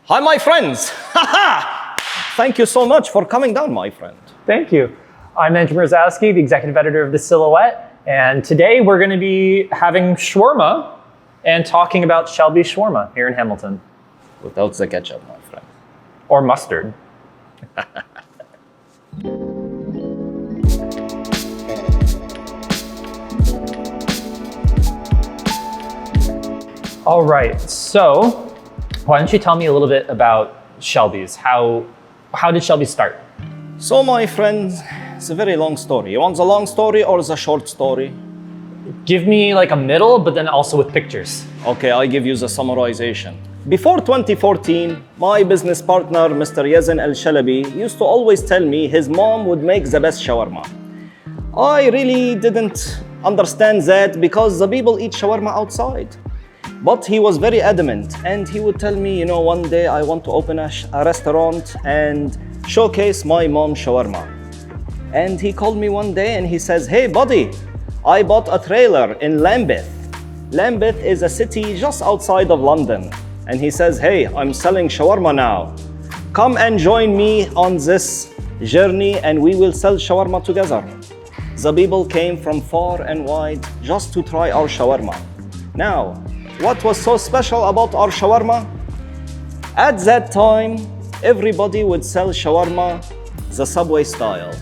Hi, my friends. Thank you so much for coming down, my friend. Thank you. I'm Andrew Mirzowski, the executive editor of The Silhouette, and today we're going to be having shawarma and talking about Shelby Shawarma here in Hamilton. Without the ketchup, my friend. Or mustard. All right, so why don't you tell me a little bit about Shelby's? How did Shelby start? So, my friend, it's a very long story. You want the long story or the short story? Give me like a middle, but then also with pictures. Okay, I give you the summarization. Before 2014, my business partner, Mr. Yazin Al-Shelby, used to always tell me his mom would make the best shawarma. I really didn't understand that because the people eat shawarma outside. But he was very adamant, and he would tell me, one day I want to open a restaurant and showcase my mom's shawarma. And he called me one day and he says, "Hey buddy, I bought a trailer in Lambeth. Lambeth is a city just outside of London." And he says, "Hey, I'm selling shawarma now. Come and join me on this journey and we will sell shawarma together." The people came from far and wide just to try our shawarma. Now, what was so special about our shawarma? At that time, everybody would sell shawarma the Subway style.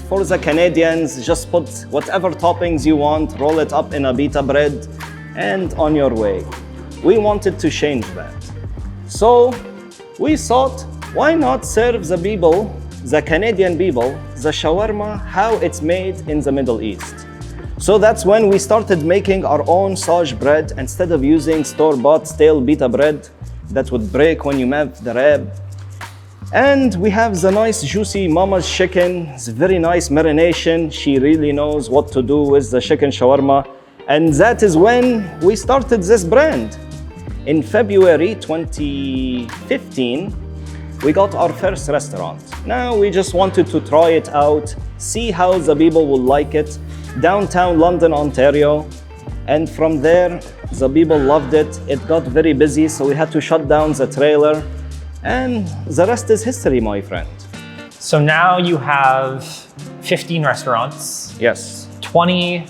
For the Canadians, just put whatever toppings you want, roll it up in a pita bread, and on your way. We wanted to change that. So we thought, why not serve the people, the Canadian people, the shawarma how it's made in the Middle East. So that's when we started making our own Saj bread instead of using store-bought stale pita bread that would break when you melt the wrap. And we have the nice juicy mama's chicken. It's very nice marination. She really knows what to do with the chicken shawarma. And that is when we started this brand. In February 2015, we got our first restaurant. Now we just wanted to try it out, see how the people will like it. Downtown London, Ontario. And from there, the people loved it. It got very busy, so we had to shut down the trailer. And the rest is history, my friend. So now you have 15 restaurants. Yes. 20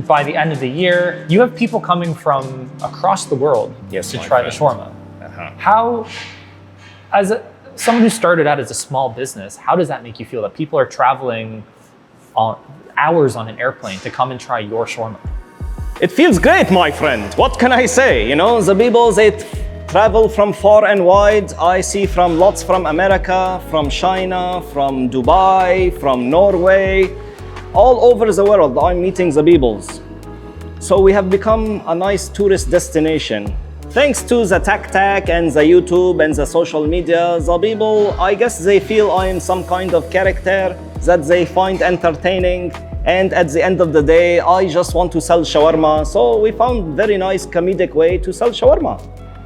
by the end of the year. You have people coming from across the world to try the shawarma. How, someone who started out as a small business, how does that make you feel that people are traveling hours on an airplane to come and try your shawarma? It feels great, my friend. What can I say? The people, they travel from far and wide. I see lots from America, from China, from Dubai, from Norway, all over the world. I'm meeting the peoples. So we have become a nice tourist destination. Thanks to the TikTok and the YouTube and the social media, the people, I guess they feel I'm some kind of character that they find entertaining. And at the end of the day, I just want to sell shawarma. So we found very nice comedic way to sell shawarma.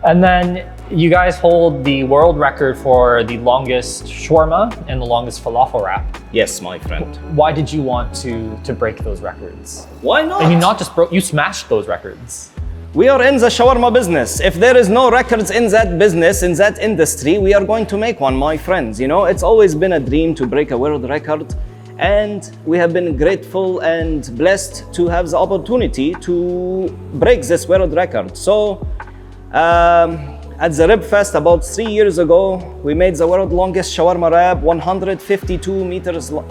And then you guys hold the world record for the longest shawarma and the longest falafel wrap. Yes, my friend. Why did you want to break those records? Why not? I mean, not just broke, you smashed those records. We are in the shawarma business. If there is no records in that business, in that industry, we are going to make one, my friends. It's always been a dream to break a world record. And we have been grateful and blessed to have the opportunity to break this world record. So, at the Rib Fest about 3 years ago, we made the world's longest shawarma wrap, 152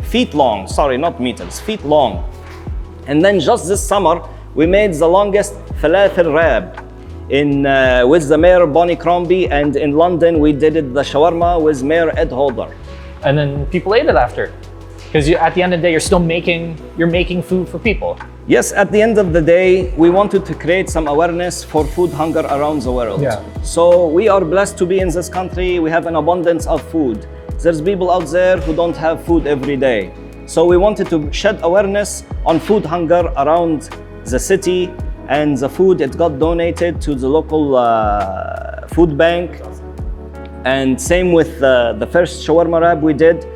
feet long. Sorry, not meters, feet long. And then just this summer, we made the longest falafel wrap with the mayor Bonnie Crombie, and in London we did the shawarma with Mayor Ed Holder. And then people ate it after. Because at the end of the day, you're making food for people. Yes, at the end of the day, we wanted to create some awareness for food hunger around the world. Yeah. So we are blessed to be in this country. We have an abundance of food. There's people out there who don't have food every day. So we wanted to shed awareness on food hunger around the city, and the food, it got donated to the local food bank. And same with the first shawarma wrap we did.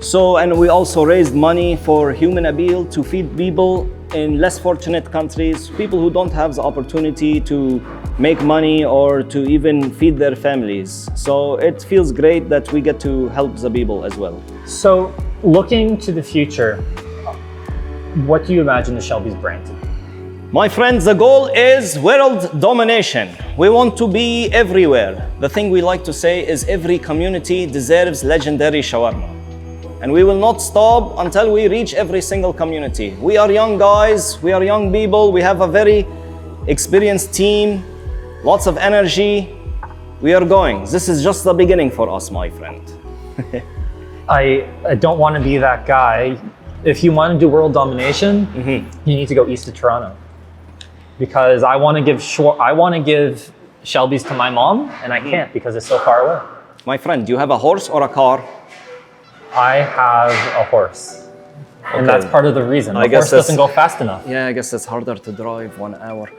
So, and we also raised money for Human Appeal to feed people in less fortunate countries, people who don't have the opportunity to make money or to even feed their families. So it feels great that we get to help the people as well. So looking to the future, what do you imagine the Shelby's brand to be? My friends, the goal is world domination. We want to be everywhere. The thing we like to say is every community deserves legendary shawarma. And we will not stop until we reach every single community. We are young guys, we are young people, we have a very experienced team, lots of energy. We are going. This is just the beginning for us, my friend. I don't want to be that guy. If you want to do world domination, you need to go east of Toronto. Because I want to give Shelby's to my mom, and I can't because it's so far away. My friend, do you have a horse or a car? I have a horse. Okay. And that's part of the reason. The horse doesn't go fast enough. Yeah, I guess it's harder to drive 1 hour.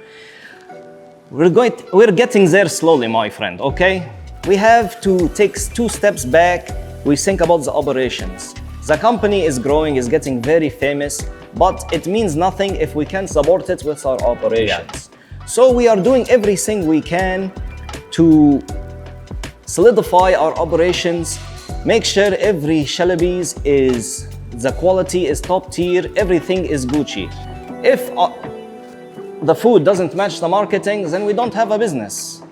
We're getting there slowly, my friend, okay? We have to take 2 steps back. We think about the operations. The company is growing, is getting very famous, but it means nothing if we can't support it with our operations. Yeah. So we are doing everything we can to solidify our operations, make sure every Shelby's the quality is top tier, everything is Gucci. If the food doesn't match the marketing, then we don't have a business.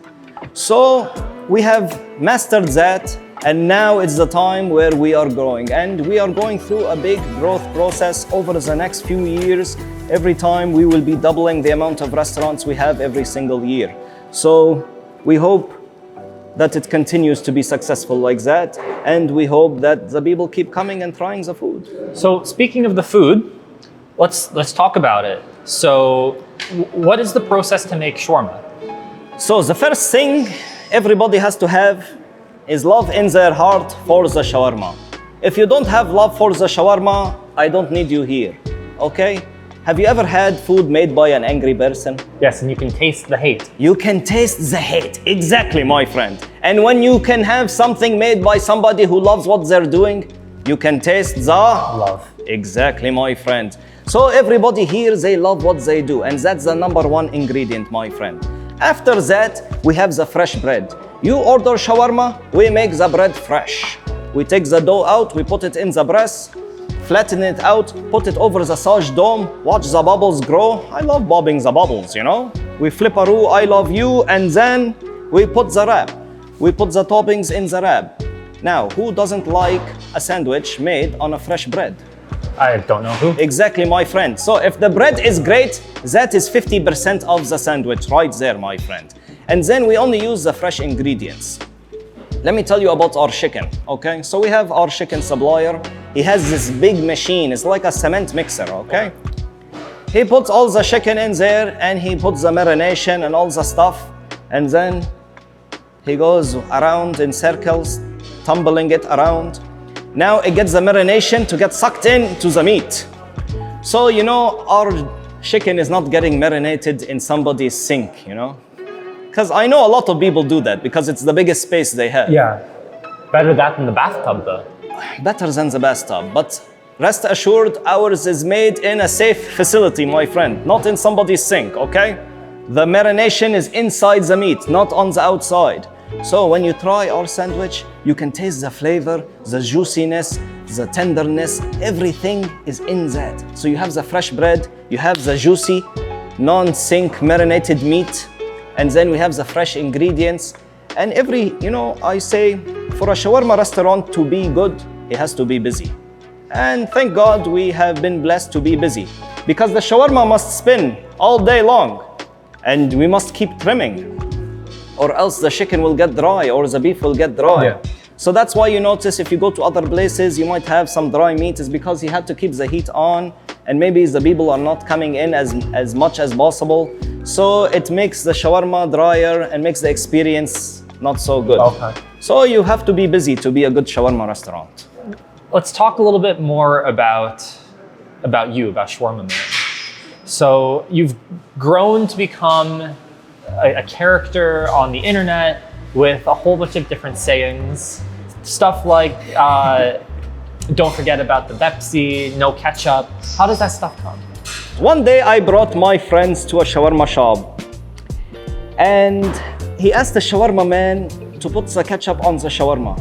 So we have mastered that, and now it's the time where we are growing, and we are going through a big growth process over the next few years. Every time we will be doubling the amount of restaurants we have every single year. So we hope that it continues to be successful like that, and we hope that the people keep coming and trying the food. So speaking of the food, let's talk about it. So what is the process to make shawarma? So the first thing everybody has to have is love in their heart for the shawarma. If you don't have love for the shawarma, I don't need you here, okay? Have you ever had food made by an angry person? Yes, and you can taste the hate. You can taste the hate, exactly, my friend. And when you can have something made by somebody who loves what they're doing, you can taste the love. Exactly, my friend. So everybody here, they love what they do, and that's the number 1 ingredient, my friend. After that, we have the fresh bread. You order shawarma, we make the bread fresh. We take the dough out, we put it in the press, flatten it out, put it over the Sage dome, watch the bubbles grow. I love bobbing the bubbles, you know. We flip a roux, I love you, and then we put the wrap. We put the toppings in the wrap. Now, who doesn't like a sandwich made on a fresh bread? I don't know who. Exactly, my friend. So if the bread is great, that is 50% of the sandwich right there, my friend. And then we only use the fresh ingredients. Let me tell you about our chicken, okay? So we have our chicken supplier. He has this big machine. It's like a cement mixer, okay? He puts all the chicken in there, and he puts the marination and all the stuff. And then he goes around in circles, tumbling it around. Now it gets the marination to get sucked in to the meat. So, you know, our chicken is not getting marinated in somebody's sink, you know? Because I know a lot of people do that because it's the biggest space they have. Yeah. Better that than the bathtub, though. Better than the bathtub. But rest assured, ours is made in a safe facility, my friend, not in somebody's sink, okay? The marination is inside the meat, not on the outside. So when you try our sandwich, you can taste the flavor, the juiciness, the tenderness, everything is in that. So you have the fresh bread, you have the juicy, non-sink marinated meat, and then we have the fresh ingredients. And I say, for a shawarma restaurant to be good, it has to be busy. And thank God we have been blessed to be busy, because the shawarma must spin all day long, and we must keep trimming, or else the chicken will get dry or the beef will get dry. Yeah. So that's why you notice if you go to other places, you might have some dry meat, is because you had to keep the heat on, and maybe the people are not coming in as much as possible. So it makes the shawarma drier and makes the experience not so good. Okay. So you have to be busy to be a good shawarma restaurant. Let's talk a little bit more about Shawarma Man. So you've grown to become a character on the internet with a whole bunch of different sayings. Stuff like, don't forget about the Bepsi, no ketchup. How does that stuff come? One day I brought my friends to a shawarma shop, And he asked the shawarma man to put the ketchup on the shawarma.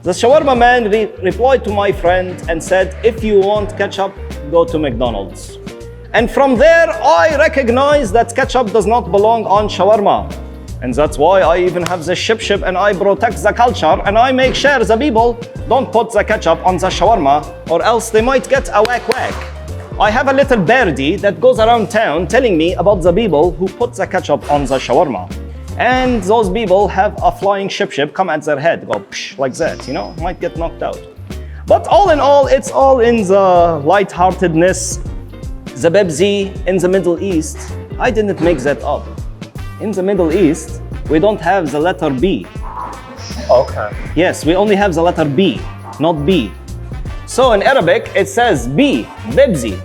The shawarma man replied to my friend and said, if you want ketchup, go to McDonald's. And from there, I recognized that ketchup does not belong on shawarma. And that's why I even have the ship and I protect the culture and I make sure the people don't put the ketchup on the shawarma or else they might get a whack. I have a little birdie that goes around town telling me about the people who put the ketchup on the shawarma. And those people have a flying ship come at their head, go psh, like that, you know, might get knocked out. But all in all, it's all in the lightheartedness. The Bepsi in the Middle East, I didn't make that up. In the Middle East, we don't have the letter B. Okay. Yes, we only have the letter B, not B. So in Arabic, it says B, Bepsi.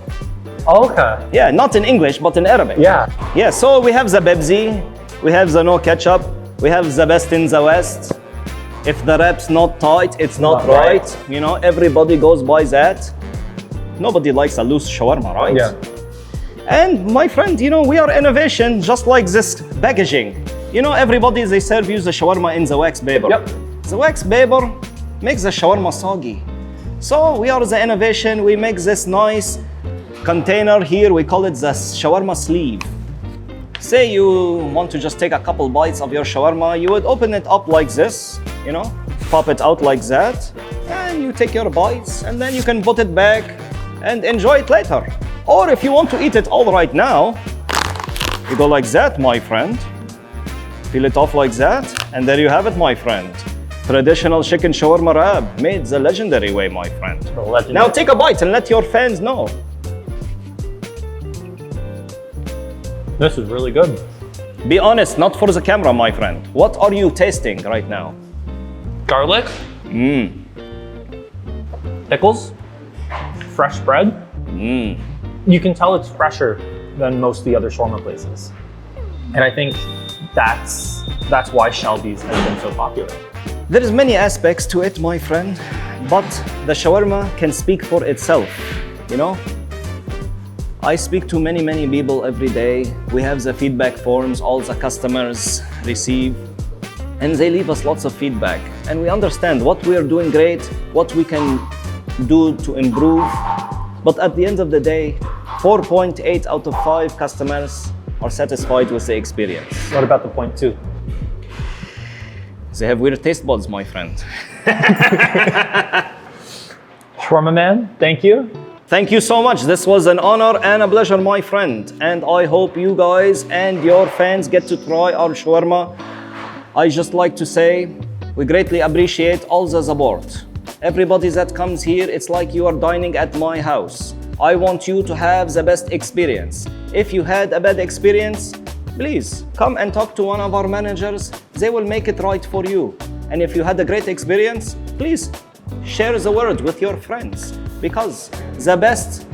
Okay. Yeah, not in English, but in Arabic. Yeah. Yeah, so we have the Bepsi, we have the no ketchup, we have the best in the West. If the rap's not tight, it's not right. You know, everybody goes by that. Nobody likes a loose shawarma, right? Yeah. And my friend, you know, we are innovation just like this packaging. You know, everybody, they serve you the shawarma in the wax paper. Yep. The wax paper makes the shawarma soggy. So we are the innovation, we make this nice container here, we call it the shawarma sleeve. Say you want to just take a couple bites of your shawarma, you would open it up like this, you know, pop it out like that, and you take your bites, and then you can put it back and enjoy it later. Or if you want to eat it all right now, you go like that, my friend. Peel it off like that, and there you have it, my friend. Traditional chicken shawarma wrap, made the legendary way, my friend. Now take a bite and let your fans know. This is really good. Be honest, not for the camera, my friend. What are you tasting right now? Garlic. Pickles. Fresh bread. You can tell it's fresher than most of the other shawarma places. And I think that's why Shelby's has been so popular. There is many aspects to it, my friend, but the shawarma can speak for itself, you know? I speak to many people every day. We have the feedback forms all the customers receive, and they leave us lots of feedback. And we understand what we are doing great, what we can do to improve. But at the end of the day, 4.8 out of 5 customers are satisfied with the experience. What about the point 2? They have weird taste buds, my friend. Shawarma Man, thank you. Thank you so much. This was an honor and a pleasure, my friend. And I hope you guys and your fans get to try our shawarma. I just like to say, we greatly appreciate all the support. Everybody that comes here, it's like you are dining at my house. I want you to have the best experience. If you had a bad experience, please come and talk to one of our managers. They will make it right for you. And if you had a great experience, please share the word with your friends, because the best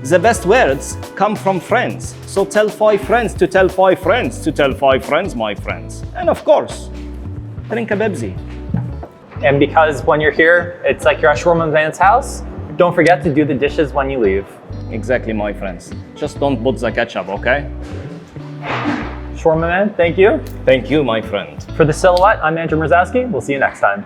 the best words come from friends. So tell 5 friends to tell 5 friends to tell 5 friends, my friends. And of course, drink a Bepsi. And because when you're here, it's like you're at Shawarma Man's house, don't forget to do the dishes when you leave. Exactly, my friends. Just don't put the ketchup, okay? Shawarma Man, thank you. Thank you, my friend. For The Silhouette, I'm Andrew Mrzowski. We'll see you next time.